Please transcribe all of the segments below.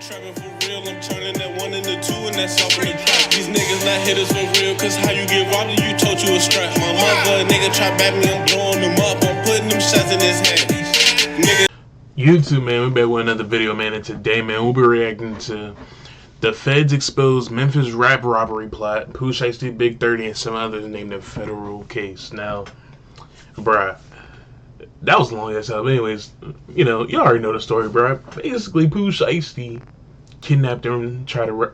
Trapping for real, I'm turning that 1 into 2 and that's off in the trap. These niggas not hitters for real, cause how you get robbed and you told you a strap. My mother, nigga try back me, I'm blowing them up, I'm putting them shots in his hand. Nigga. YouTube, man, we back with another video, man, and today, man, we'll be reacting to the feds exposed Memphis rap robbery plot, Pooh Shiesty, Big 30, and some others named a federal case. Now, bruh, that was long as hell. But anyways, you know, you already know the story, bro. Basically, Pooh Shiesty kidnapped him and tried to,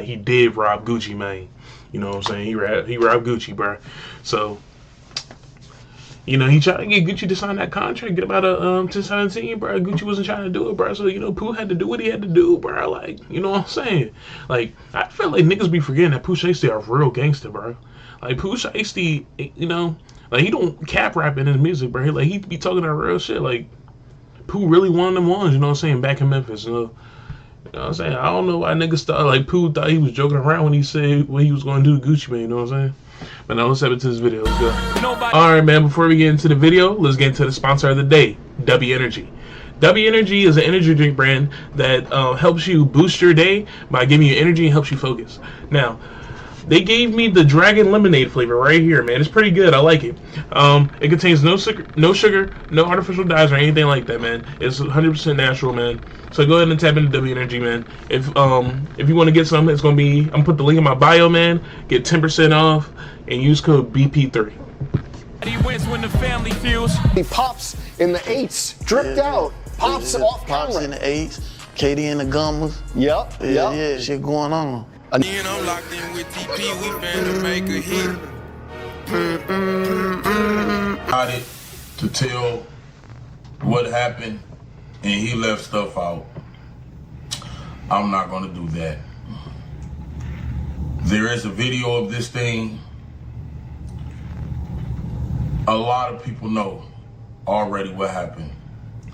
he did rob Gucci Mane. You know what I'm saying? He robbed Gucci, bro. So, you know, he tried to get Gucci to sign that contract, get about a 1017, bro. Gucci wasn't trying to do it, bro. So, you know, Pooh had to do what he had to do, bro. Like, you know what I'm saying? Like, I feel like niggas be forgetting that Pooh Shiesty a real gangster, bro. Like, Pooh Shiesty, you know, like, he don't cap rap in his music, bro. Like, he be talking that real shit. Like, Pooh really one of them ones, you know what I'm saying, back in Memphis. You know what I'm saying? I don't know why niggas thought, like, Pooh thought he was joking around when he said what he was going to do to Gucci Mane, you know what I'm saying? But now let's head into this video. Let's go. Alright, man, before we get into the video, let's get into the sponsor of the day, W Energy. W Energy is an energy drink brand that helps you boost your day by giving you energy and helps you focus. Now, they gave me the Dragon Lemonade flavor right here, man. It's pretty good. I like it. It contains no sugar, no artificial dyes or anything like that, man. It's 100% natural, man. So go ahead and tap into W Energy, man. If you want to get some, it's gonna be, I'm gonna put the link in my bio, man. Get 10% off and use code BP3. He wins when the family feels. He pops in the 8s, dripped out. Pops off camera. Pops in the 8s, Katie in the Gummers. Yep. Yeah, shit going on. And I'm locked in with TP, we finna make a hit. It to tell what happened and he left stuff out. I'm not gonna do that. There is a video of this thing. A lot of people know already what happened.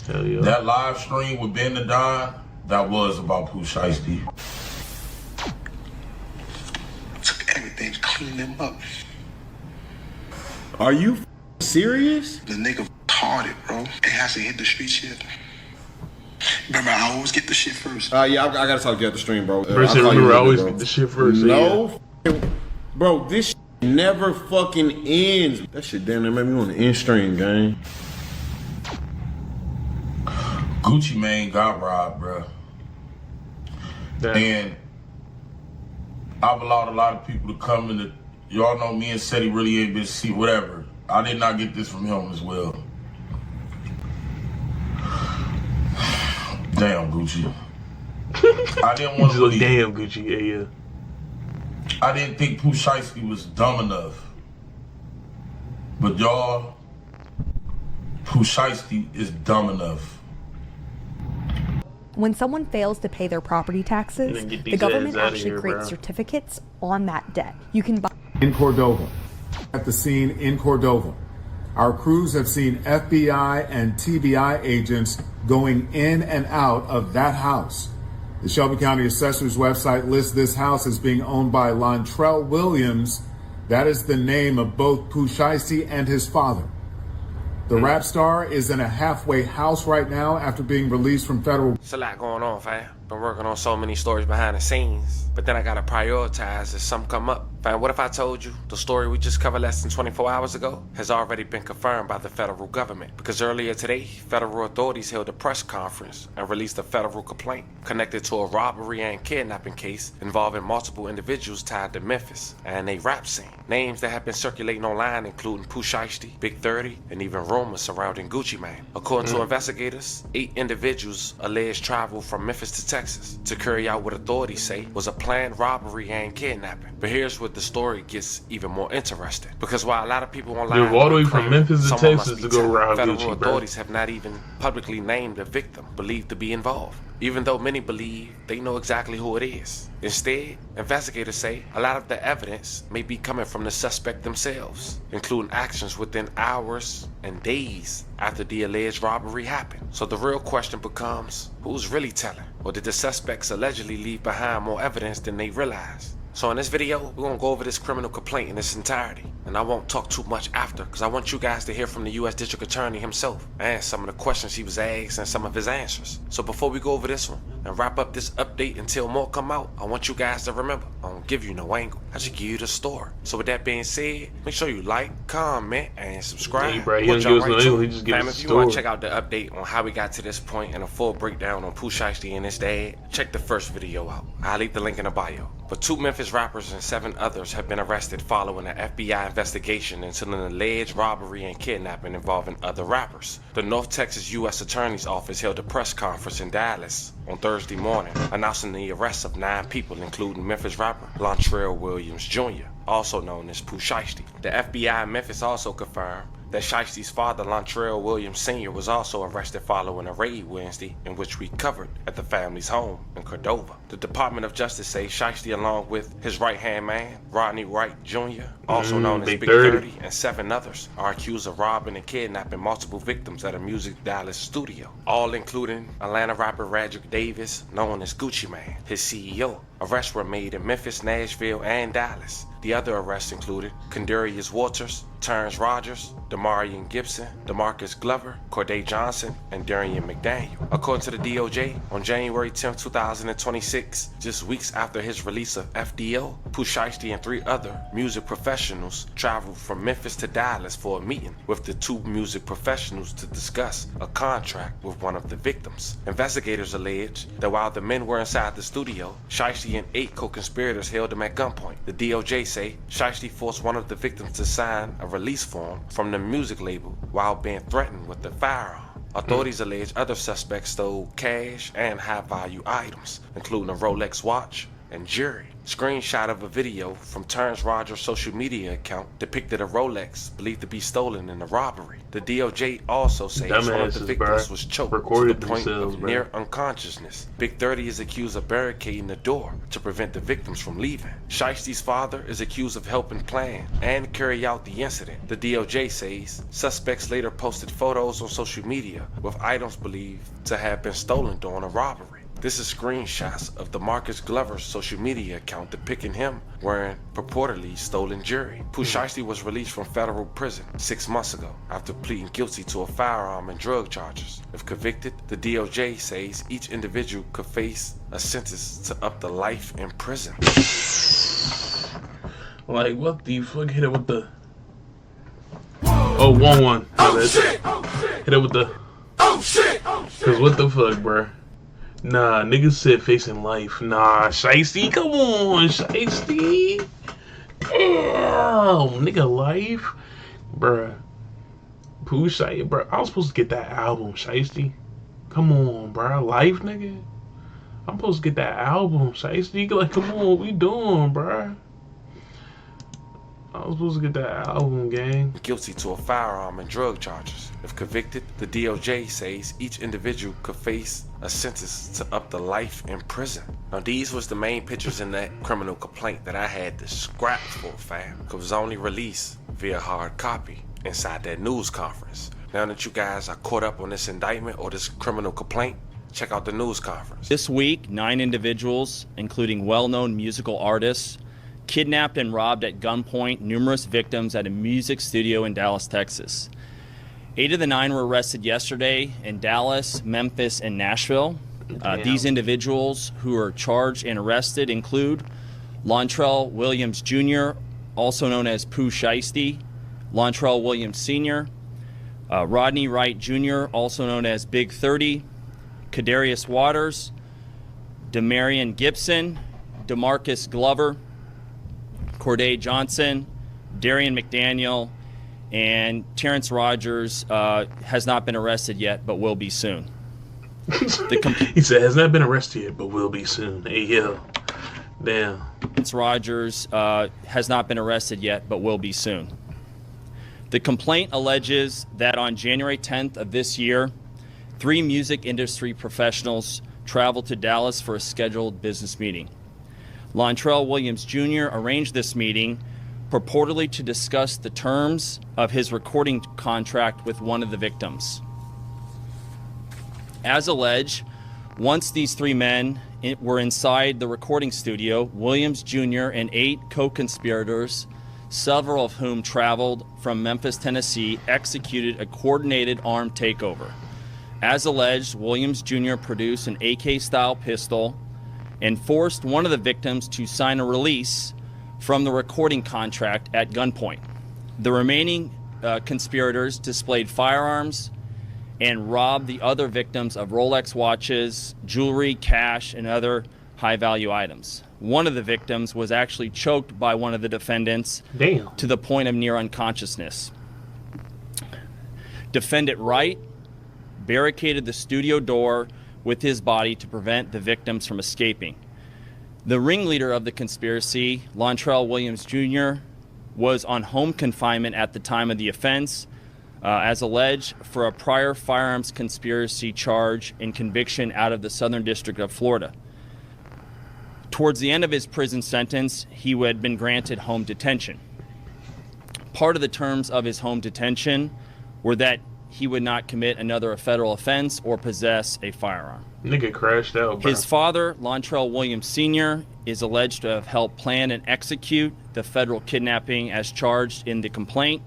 Hell yeah. That live stream with Ben the Don, that was about Pooh Shiesty. Everything to clean them up. Are you serious? The nigga retarded, bro. It hasn't hit the streets yet. Remember, I always get the shit first. Yeah, I gotta talk to you at the stream, bro. Remember, I always get the shit first. No, yeah. Bro, this shit never fucking ends. That shit damn near made me want to end stream, gang. Gucci Mane got robbed, bro. Damn. And I've allowed a lot of people to come in. Y'all know me and Seti really ain't been see whatever. I did not get this from him as well. Damn, Gucci. I didn't want to believe. Damn, Gucci, yeah. I didn't think Pooh Shiesty was dumb enough. But y'all, Pooh Shiesty is dumb enough. When someone fails to pay their property taxes, the government actually creates certificates on that debt. You can buy. In Cordova, at the scene in Cordova, our crews have seen FBI and TBI agents going in and out of that house. The Shelby County Assessor's website lists this house as being owned by Lontrell Williams. That is the name of both Pooh Shiesty and his father. The rap star is in a halfway house right now after being released from federal. It's a lot going on, fam. Been working on so many stories behind the scenes, but then I gotta prioritize as some come up. Fam, what if I told you the story we just covered less than 24 hours ago has already been confirmed by the federal government? Because earlier today, federal authorities held a press conference and released a federal complaint connected to a robbery and kidnapping case involving multiple individuals tied to Memphis and a rap scene. Names that have been circulating online including Pooh Shiesty, Big 30, and even rumors surrounding Gucci Mane. According to investigators, 8 individuals alleged traveled from Memphis to Texas to carry out what authorities say was a planned robbery and kidnapping. But here's where the story gets even more interesting. Because while a lot of people online all the way from Memphis to Texas to go rob federal Gucci, authorities have not even publicly named the victim believed to be involved, even though many believe they know exactly who it is. Instead, investigators say a lot of the evidence may be coming from the suspect themselves, including actions within hours and days after the alleged robbery happened. So the real question becomes, who's really telling? Or did the suspects allegedly leave behind more evidence than they realized? So in this video, we're gonna go over this criminal complaint in its entirety. and I won't talk too much after, because I want you guys to hear from the U.S. District Attorney himself and some of the questions he was asked and some of his answers. So before we go over this one and wrap up this update until more come out, I want you guys to remember, I don't give you no angle, I just give you the story. So with that being said, make sure you like, comment, and subscribe. Hey, bro, he don't give us no angle, he just gives us a If you want story. to check out the update on how we got to this point and a full breakdown on Pooh Shiesty and his dad, check the first video out. I'll leave the link in the bio. But 2 Memphis rappers and 7 others have been arrested following an FBI investigation into an alleged robbery and kidnapping involving other rappers. The North Texas U.S. Attorney's Office held a press conference in Dallas on Thursday morning, announcing the arrest of 9 people, including Memphis rapper Lontrell Williams Jr., also known as Pooh Shiesty. The FBI in Memphis also confirmed that Shiesty's father, Lontrell Williams Sr., was also arrested following a raid Wednesday in which we covered at the family's home in Cordova. The Department of Justice says Shiesty, along with his right-hand man, Rodney Wright Jr., also known as Big 30, and 7 others, are accused of robbing and kidnapping multiple victims at a Music Dallas studio, all including Atlanta rapper Radrick Davis, known as Gucci Mane, his CEO. Arrests were made in Memphis, Nashville, and Dallas. The other arrests included Condarius Waters, Terrence Rogers, Demarion Gibson, DeMarcus Glover, Corday Johnson, and Darian McDaniel. According to the DOJ, on January 10, 2026, just weeks after his release of FDO, Pooh Shiesty and 3 other music professionals traveled from Memphis to Dallas for a meeting with the 2 music professionals to discuss a contract with one of the victims. Investigators allege that while the men were inside the studio, Shiesty and 8 co-conspirators held him at gunpoint. The DOJ say Shiesty forced one of the victims to sign a release form from the music label while being threatened with a firearm. Authorities allege other suspects stole cash and high-value items, including a Rolex watch and jewelry. Screenshot of a video from Terrence Rogers' social media account depicted a Rolex believed to be stolen in the robbery. The DOJ also says one of the victims was choked to the point of near unconsciousness. Big 30 is accused of barricading the door to prevent the victims from leaving. Shiesty's father is accused of helping plan and carry out the incident. The DOJ says suspects later posted photos on social media with items believed to have been stolen during a robbery. This is screenshots of DeMarcus Glover's social media account depicting him wearing purportedly stolen jewelry. Pooh Shiesty was released from federal prison 6 months ago after pleading guilty to a firearm and drug charges. If convicted, the DOJ says each individual could face a sentence to up to life in prison. Like, what the fuck? Hit it with the... Oh, 1-1. Oh, shit! Hit it with the... Oh, shit! Cause what the fuck, bruh? Nah, niggas said facing life. Nah, Shiesty, come on, Shiesty. Damn, nigga, life. Bruh. Pooh Shiesty, bruh. I was supposed to get that album, Shiesty. Come on, bruh. Life, nigga. I'm supposed to get that album, Shiesty. Like, come on, what we doing, bruh? I was supposed to get that album, gang. Guilty to a firearm and drug charges. If convicted, the DOJ says each individual could face a sentence to up to life in prison. Now, these was the main pictures in that criminal complaint that I had to scrap for, fam. It was only released via hard copy inside that news conference. Now that you guys are caught up on this indictment or this criminal complaint, check out the news conference. This week, 9 individuals, including well-known musical artists, kidnapped and robbed at gunpoint numerous victims at a music studio in Dallas, Texas. 8 of the 9 were arrested yesterday in Dallas, Memphis, and Nashville. These individuals who are charged and arrested include Lontrell Williams Jr., also known as Pooh Shiesty, Lontrell Williams Sr., Rodney Wright Jr., also known as Big 30, Condarius Waters, Demarion Gibson, DeMarcus Glover, Corday Johnson, Darian McDaniel, and Terrence Rogers has not been arrested yet, but will be soon. He said has not been arrested yet, but will be soon. Hey, yo. Damn. Terrence Rogers has not been arrested yet, but will be soon. The complaint alleges that on January 10th of this year, 3 music industry professionals traveled to Dallas for a scheduled business meeting. Lontrell Williams Jr. arranged this meeting purportedly to discuss the terms of his recording contract with one of the victims. As alleged, once these 3 men were inside the recording studio, Williams Jr. and 8 co-conspirators several of whom traveled from Memphis, Tennessee, executed a coordinated armed takeover. As alleged, Williams Jr. produced an AK-style pistol and forced one of the victims to sign a release from the recording contract at gunpoint. The remaining conspirators displayed firearms and robbed the other victims of Rolex watches, jewelry, cash, and other high-value items. One of the victims was actually choked by one of the defendants to the point of near unconsciousness. Defendant Wright barricaded the studio door with his body to prevent the victims from escaping. The ringleader of the conspiracy, Lontrell Williams Jr., was on home confinement at the time of the offense, as alleged, for a prior firearms conspiracy charge and conviction out of the Southern District of Florida. Towards the end of his prison sentence, he had been granted home detention. Part of the terms of his home detention were that he would not commit another federal offense or possess a firearm. Nigga crashed out, bro. His father, Lontrell Williams Sr., is alleged to have helped plan and execute the federal kidnapping as charged in the complaint.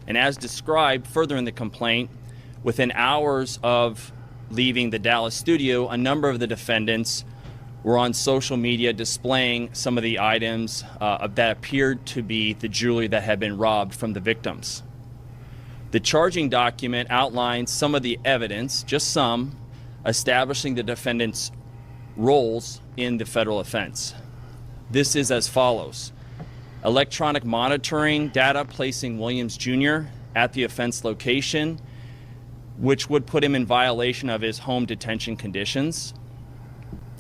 And as described further in the complaint, within hours of leaving the Dallas studio, a number of the defendants were on social media displaying some of the items that appeared to be the jewelry that had been robbed from the victims. The charging document outlines some of the evidence, just some, establishing the defendants' roles in the federal offense. This is as follows: electronic monitoring data placing Williams Jr. at the offense location, which would put him in violation of his home detention conditions.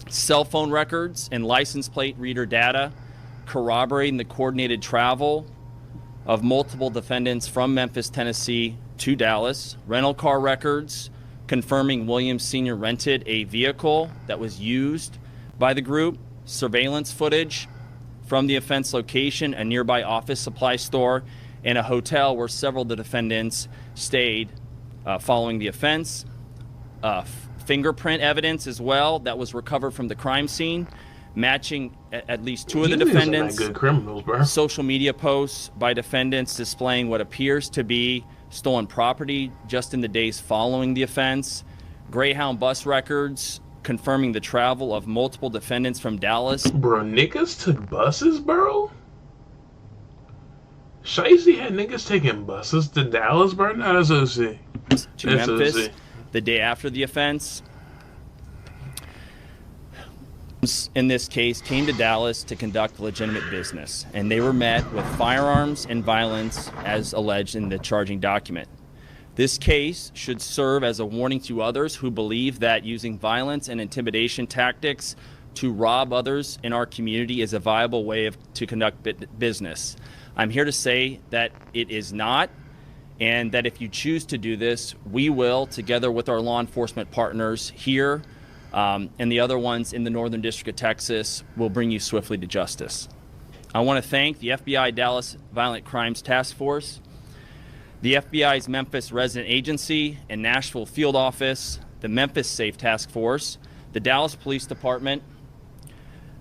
Cell phone records and license plate reader data corroborating the coordinated travel of multiple defendants from Memphis, Tennessee to Dallas. Rental car records confirming Williams Sr. rented a vehicle that was used by the group. Surveillance footage from the offense location, a nearby office supply store, and a hotel where several of the defendants stayed following the offense. Fingerprint evidence as well that was recovered from the crime scene, matching at least two of the defendants. Good criminals, bro. Social media posts by defendants displaying what appears to be stolen property just in the days following the offense. Greyhound bus records confirming the travel of multiple defendants from Dallas. Bro, niggas took buses, bro? Shiesty had niggas taking buses to Dallas, bro? No, that's OC. To Memphis the day after the offense. In this case, came to Dallas to conduct legitimate business, and they were met with firearms and violence as alleged in the charging document. This case should serve as a warning to others who believe that using violence and intimidation tactics to rob others in our community is a viable way to conduct business. I'm here to say that it is not, and that if you choose to do this, we will, together with our law enforcement partners here and the other ones in the Northern District of Texas, will bring you swiftly to justice. I want to thank the FBI Dallas Violent Crimes Task Force, the FBI's Memphis Resident Agency and Nashville Field Office, the Memphis Safe Task Force, the Dallas Police Department,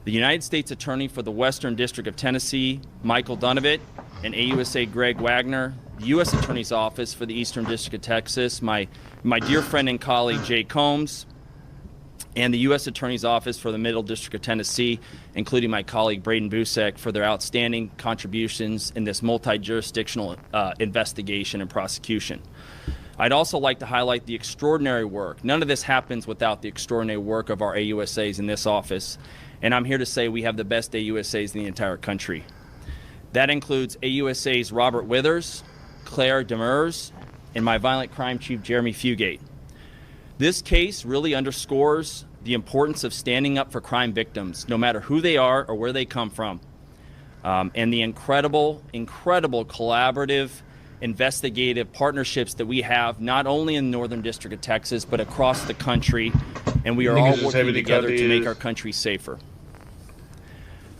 the United States Attorney for the Western District of Tennessee, Michael Dunovit, and AUSA Greg Wagner, the U.S. Attorney's Office for the Eastern District of Texas, my dear friend and colleague Jay Combs, and the U.S. Attorney's Office for the Middle District of Tennessee, including my colleague Braden Busek, for their outstanding contributions in this multi-jurisdictional investigation and prosecution. I'd also like to highlight the extraordinary work. None of this happens without the extraordinary work of our AUSAs in this office, and I'm here to say we have the best AUSAs in the entire country. That includes AUSAs Robert Withers, Claire Demers, and my violent crime chief Jeremy Fugate. This case really underscores the importance of standing up for crime victims, no matter who they are or where they come from, and the incredible collaborative, investigative partnerships that we have, not only in the Northern District of Texas, but across the country, and we are all working together to make our country safer.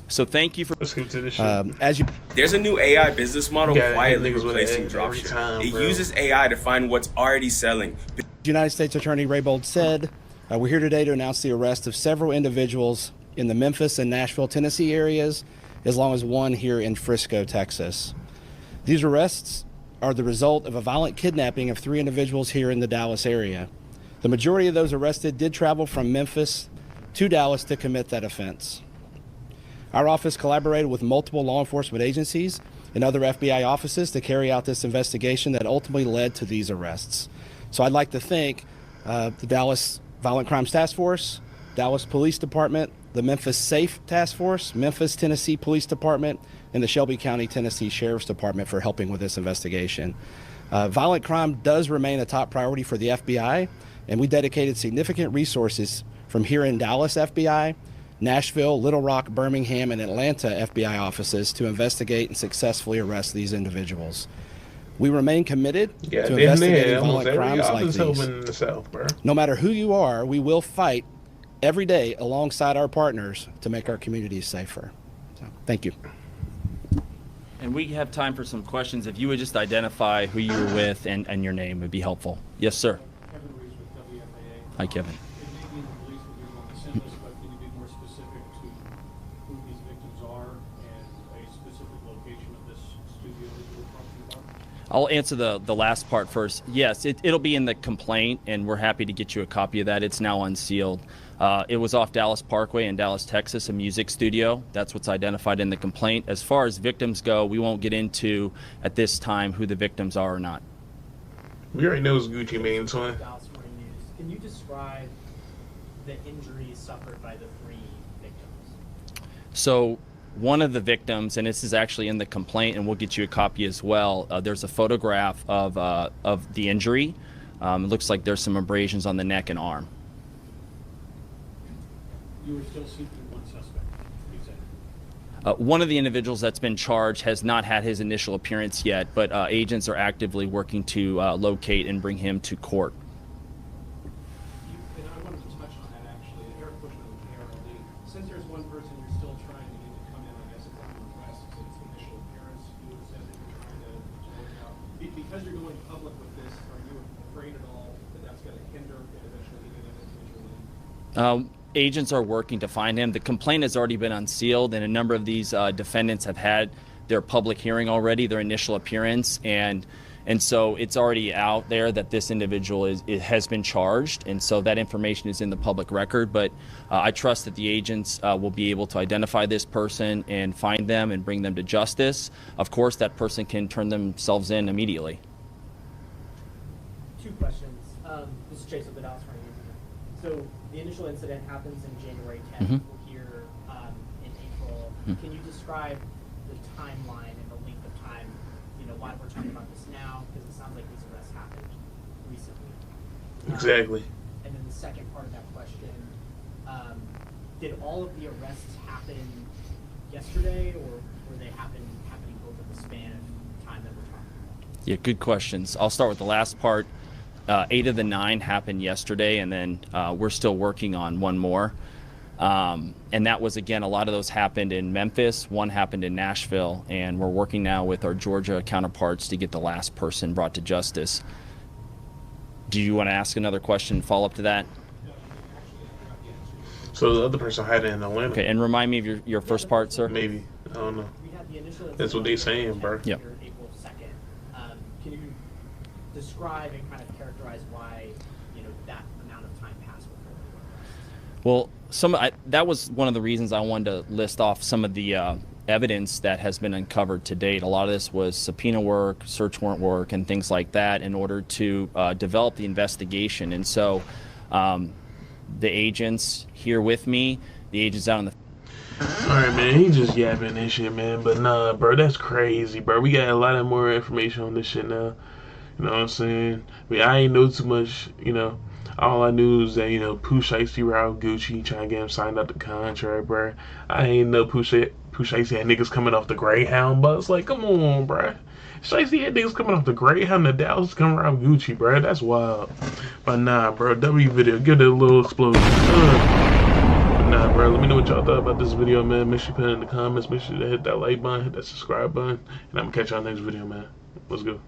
So thank you for. Let's get to this shit. There's a new AI business model quietly replacing dropshipping. It uses AI to find what's already selling. United States Attorney Raybold said, we're here today to announce the arrest of several individuals in the Memphis and Nashville, Tennessee areas as long as one here in Frisco, Texas. These arrests are the result of a violent kidnapping of 3 individuals here in the Dallas area. The majority of those arrested did travel from Memphis to Dallas to commit that offense. Our office collaborated with multiple law enforcement agencies and other FBI offices to carry out this investigation that ultimately led to these arrests. So I'd like to thank the Dallas Violent Crimes Task Force, Dallas Police Department, the Memphis Safe Task Force, Memphis, Tennessee Police Department, and the Shelby County, Tennessee Sheriff's Department for helping with this investigation. Violent crime does remain a top priority for the FBI, and we dedicated significant resources from here in Dallas FBI, Nashville, Little Rock, Birmingham, and Atlanta FBI offices to investigate and successfully arrest these individuals. We remain committed to investigating violent crimes like these. In the South, bro. No matter who you are, we will fight every day alongside our partners to make our communities safer. So, thank you. And we have time for some questions. If you would just identify who you were with and your name would be helpful. Yes, sir. Kevin Reese with WFAA. Hi, Kevin. It may be in the police that you're on the send list, but can you be more specific to who these victims are and a specific location of this studio that you were talking about? I'll answer the last part first. Yes, it'll be in the complaint, and we're happy to get you a copy of that. It's now unsealed. It was off Dallas Parkway in Dallas, Texas, a music studio. That's what's identified in the complaint. As far as victims go, we won't get into, at this time, who the victims are or not. We already know it's Gucci Mane, son. Can you describe the injuries suffered by the 3 victims? So one of the victims, and this is actually in the complaint, and we'll get you a copy as well, there's a photograph of the injury. It looks like there's some abrasions on the neck and arm. You were still seeking one suspect, you said. One of the individuals that's been charged has not had his initial appearance yet, but agents are actively working to locate and bring him to court. And I wanted to touch on that actually. Eric Bushman with KRLD. Since there's one person you're still trying to get to come in, I guess, if I'm impressed, since its initial appearance, you would have said that you're trying to work out. Because you're going public with this, are you afraid at all that that's going to hinder and eventually getting that individual in? Agents are working to find him. The complaint has already been unsealed, and a number of these defendants have had their public hearing already, their initial appearance, and so it's already out there that this individual has been charged, and so that information is in the public record. But I trust that the agents will be able to identify this person and find them and bring them to justice. Of course, that person can turn themselves in immediately. 2 questions. This is Chase with the Dallas Morning News. So the initial incident happens in January 10th. Mm-hmm. We're here in April. Mm-hmm. Can you describe the timeline and the length of time, why we're talking about this now? Because it sounds like these arrests happened recently. Exactly. And then the second part of that question, did all of the arrests happen yesterday, or were they happening over the span of time that we're talking about? Yeah, good questions. I'll start with the last part. 8 of the 9 happened yesterday, and then we're still working on one more. And that was, again, a lot of those happened in Memphis, one happened in Nashville, and we're working now with our Georgia counterparts to get the last person brought to justice. Do you want to ask another question, follow up to that? So the other person had it in Atlanta. Okay, and remind me of your first part, sir? Maybe. I don't know. That's what they saying, bro. Yep. April 2nd. Can you describe and kind of characterize why, that amount of time passed before the arrests? Well, that was one of the reasons I wanted to list off some of the evidence that has been uncovered to date. A lot of this was subpoena work, search warrant work, and things like that in order to develop the investigation. And so the agents here with me, the agents out on the... Alright, man, he just yapping and shit, man. But nah, bro, that's crazy, bro. We got a lot of more information on this shit now. You know what I'm saying? I ain't know too much, All I knew is that, Pooh Shiesty route Gucci trying to get him signed up the contract, bro. I ain't know Pooh Shiesty had niggas coming off the Greyhound bus. Like, come on, bro. Shiesty had niggas coming off the Greyhound to Dallas coming around Gucci, bro. That's wild. But nah, bro, W video, give it a little explosion. But nah, bro, let me know what y'all thought about this video, man. Make sure you put it in the comments. Make sure to hit that like button, hit that subscribe button. And I'm gonna catch y'all next video, man. Let's go.